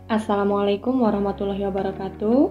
Assalamualaikum warahmatullahi wabarakatuh.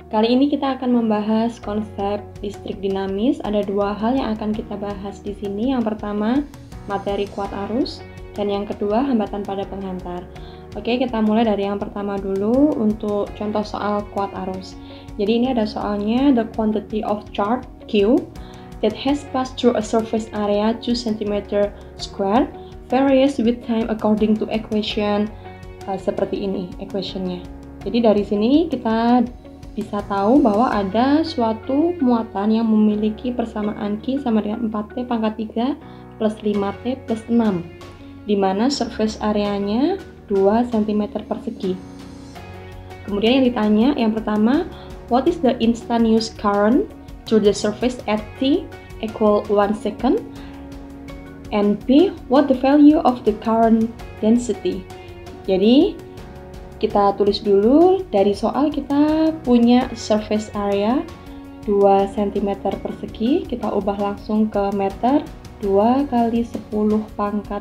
Kali ini kita akan membahas konsep listrik dinamis. Ada dua hal yang akan kita bahas di sini. Yang pertama, materi kuat arus, dan yang kedua, hambatan pada penghantar. Oke, kita mulai dari yang pertama dulu untuk contoh soal kuat arus. Jadi ini ada soalnya, the quantity of charge Q that has passed through a surface area 2 cm square varies with time according to equation seperti ini equationnya. Jadi dari sini kita bisa tahu bahwa ada suatu muatan yang memiliki persamaan Q sama dengan 4T pangkat 3 plus 5T plus 6, di mana surface areanya 2 cm persegi. Kemudian yang ditanya, yang pertama, what is the instantaneous current through the surface at T equal 1 second? And B, what the value of the current density? Jadi kita tulis dulu, dari soal kita punya surface area 2 cm persegi, kita ubah langsung ke meter, 2 kali 10 pangkat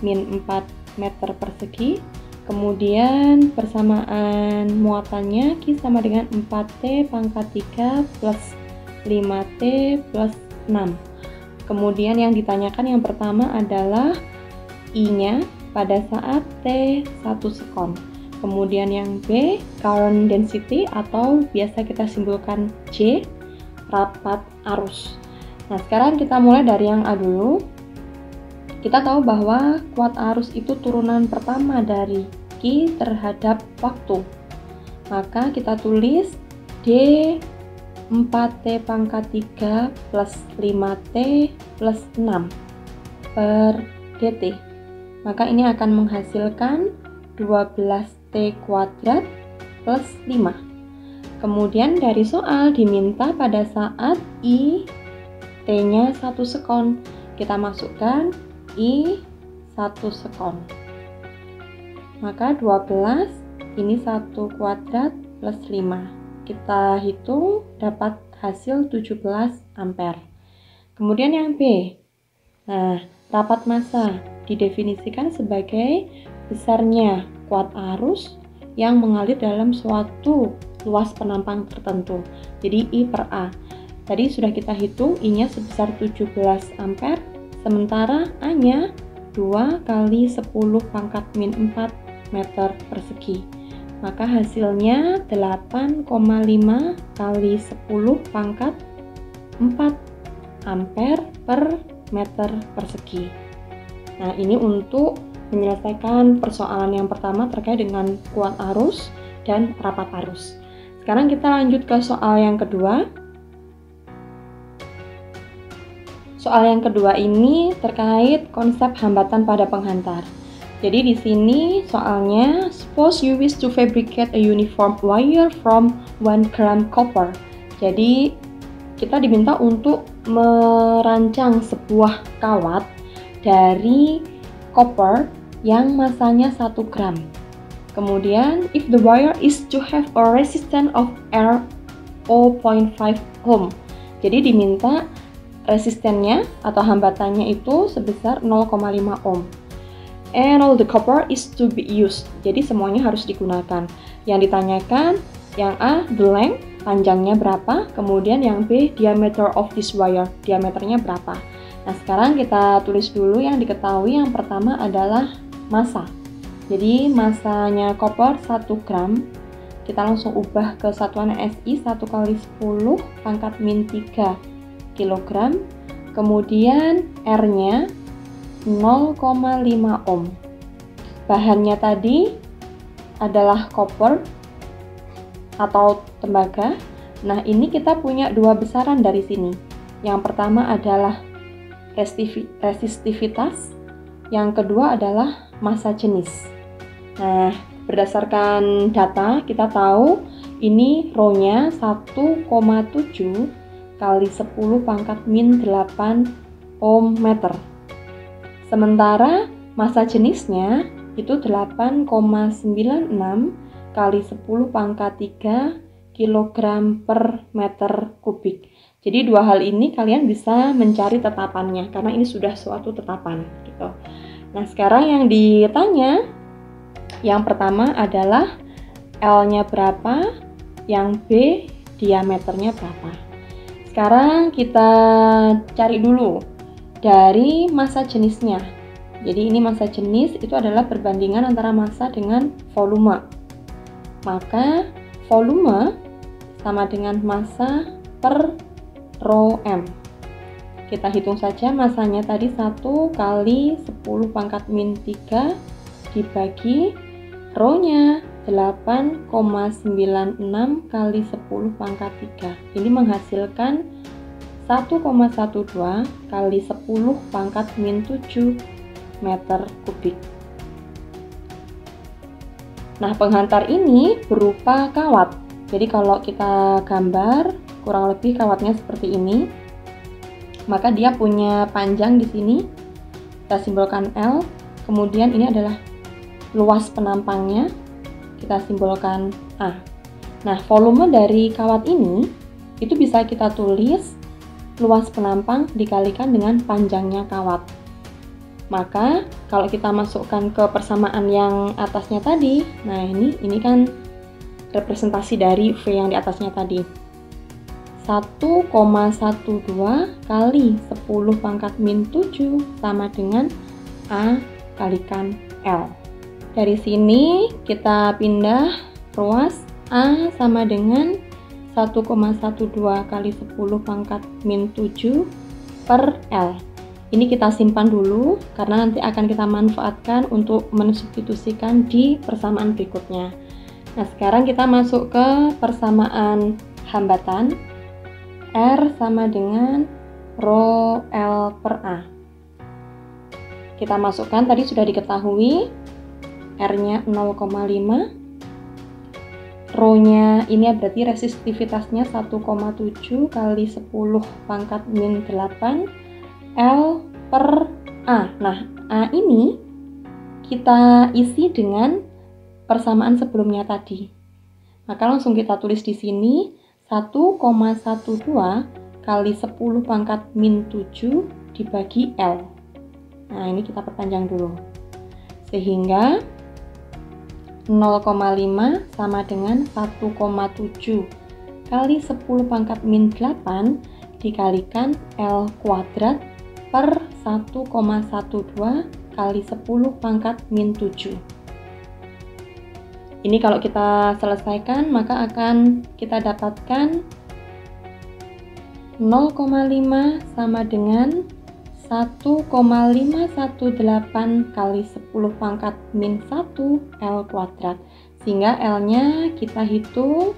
min 4 meter persegi. Kemudian persamaan muatannya Q sama dengan 4T pangkat 3 plus 5T plus 6. Kemudian yang ditanyakan yang pertama adalah I-nya pada saat T 1 sekon. Kemudian yang B, current density atau biasa kita simpulkan C, rapat arus. Nah, sekarang kita mulai dari yang A dulu. Kita tahu bahwa kuat arus itu turunan pertama dari Q terhadap waktu. Maka kita tulis D 4T pangkat 3 plus 5T plus 6 per dt. Maka ini akan menghasilkan 12T kuadrat plus 5. Kemudian dari soal diminta pada saat I T-nya 1 sekon. Kita masukkan I 1 sekon. Maka 12 ini 1 kuadrat plus 5. Kita hitung dapat hasil 17 ampere. Kemudian yang B. Nah, rapat massa didefinisikan sebagai besarnya kuat arus yang mengalir dalam suatu luas penampang tertentu. Jadi I per A. Tadi sudah kita hitung I-nya sebesar 17 ampere, sementara A-nya 2 kali 10 pangkat min 4 meter persegi. Maka hasilnya 8,5 kali 10 pangkat 4 ampere per meter persegi. Nah, ini untuk menyelesaikan persoalan yang pertama terkait dengan kuat arus dan rapat arus. Sekarang kita lanjut ke soal yang kedua. Soal yang kedua ini terkait konsep hambatan pada penghantar. Jadi di sini soalnya, suppose you wish to fabricate a uniform wire from 1 gram copper. Jadi kita diminta untuk merancang sebuah kawat dari copper yang masanya 1 gram. Kemudian, if the wire is to have a resistance of R 0.5 ohm. Jadi diminta resistennya atau hambatannya itu sebesar 0,5 ohm. And all the copper is to be used. Jadi semuanya harus digunakan. Yang ditanyakan, yang A, the length, panjangnya berapa. Kemudian yang B, diameter of this wire, diameternya berapa. Nah, sekarang kita tulis dulu yang diketahui. Yang pertama adalah massa. Jadi massanya copper 1 gram. Kita langsung ubah ke satuan SI 1 kali 10 pangkat min 3 kilogram. Kemudian R-nya 0,5 ohm. Bahannya tadi adalah copper atau tembaga. Nah, ini kita punya dua besaran dari sini. Yang pertama adalah resistivitas, yang kedua adalah massa jenis. Nah, berdasarkan data kita tahu ini rho-nya 1,7 kali 10 pangkat min 8 ohm meter. Sementara massa jenisnya itu 8,96 kali 10 pangkat 3 kilogram per meter kubik. Jadi dua hal ini kalian bisa mencari tetapannya karena ini sudah suatu tetapan gitu. Nah, sekarang yang ditanya Yang pertama adalah L-nya berapa, yang B diameternya berapa. Sekarang kita cari dulu dari massa jenisnya. Jadi ini massa jenis itu adalah perbandingan antara massa dengan volume. Maka volume sama dengan massa per rho M. Kita hitung saja massanya tadi 1 kali 10 pangkat min 3 dibagi rho-nya 8,96 kali 10 pangkat 3. Ini menghasilkan 1,12 kali 10 pangkat min 7 meter kubik. Nah, penghantar ini berupa kawat. Jadi kalau kita gambar kurang lebih kawatnya seperti ini. Maka dia punya panjang di sini. Kita simbolkan L. Kemudian ini adalah luas penampangnya. Kita simbolkan A. Nah, volume dari kawat ini itu bisa kita tulis luas penampang dikalikan dengan panjangnya kawat. Maka kalau kita masukkan ke persamaan yang atasnya tadi, nah ini kan representasi dari V yang di atasnya tadi. 1,12 kali 10 pangkat min 7 sama dengan A kalikan L. Dari sini kita pindah ruas A sama dengan 1,12 kali 10 pangkat min 7 per L. Ini kita simpan dulu karena nanti akan kita manfaatkan untuk mensubstitusikan di persamaan berikutnya. Nah, sekarang kita masuk ke persamaan hambatan. R sama dengan rho L per A. Kita masukkan, tadi sudah diketahui R-nya 0,5, rho-nya ini berarti resistivitasnya 1,7 kali 10 pangkat min 8 L per A. Nah, A ini kita isi dengan persamaan sebelumnya tadi. Maka langsung kita tulis di sini 1,12 kali 10 pangkat min 7 dibagi L. Nah, ini kita perpanjang dulu. Sehingga 0,5 sama dengan 1,7 kali 10 pangkat min 8 dikalikan L kuadrat per 1,12 kali 10 pangkat min 7. Ini kalau kita selesaikan maka akan kita dapatkan 0,5 sama dengan 1,518 kali 10 pangkat min 1 L kuadrat. Sehingga L-nya kita hitung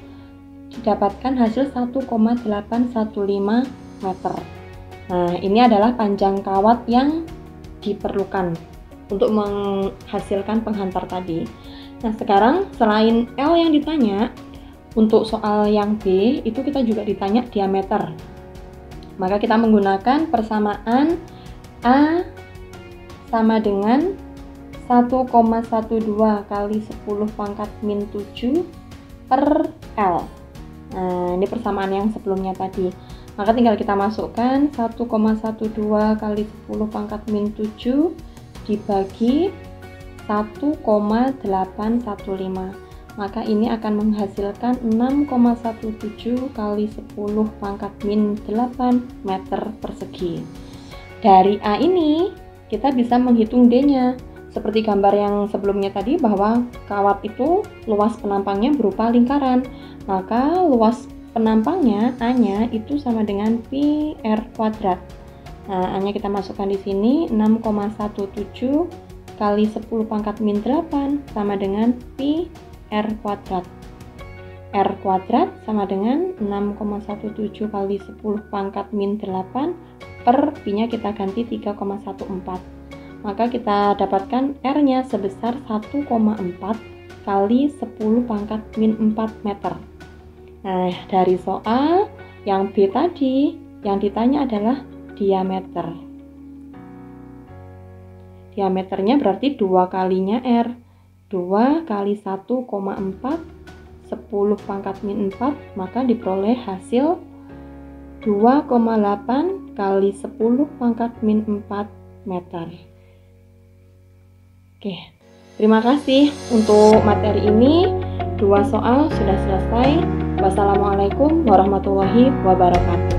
didapatkan hasil 1,815 meter. Nah, ini adalah panjang kawat yang diperlukan untuk menghasilkan penghantar tadi. Nah, sekarang selain L yang ditanya, untuk soal yang B itu kita juga ditanya diameter. Maka kita menggunakan persamaan A sama dengan 1,12 kali 10 pangkat min 7 per L. Nah, ini persamaan yang sebelumnya tadi. Maka tinggal kita masukkan 1,12 kali 10 pangkat min 7 dibagi 1,815. Maka ini akan menghasilkan 6,17 kali 10 pangkat min 8 meter persegi. Dari A ini kita bisa menghitung D-nya. Seperti gambar yang sebelumnya tadi bahwa kawat itu luas penampangnya berupa lingkaran. Maka luas penampangnya A-nya itu sama dengan pi R kuadrat. Nah, A-nya kita masukkan di sini 6,17 kali 10 pangkat min 8 sama dengan pi R kuadrat. R kuadrat sama dengan 6,17 kali 10 pangkat min 8 per pi-nya kita ganti 3,14. Maka kita dapatkan R-nya sebesar 1,4 kali 10 pangkat min 4 meter. Nah, dari soal yang B tadi, yang ditanya adalah diameter. Diameternya berarti 2 kalinya R. 2 kali 1,4, 10 pangkat min 4, maka diperoleh hasil 2,8 kali 10 pangkat min 4 meter. Oke, Terima kasih untuk materi ini. 2 soal sudah selesai. Wassalamualaikum warahmatullahi wabarakatuh.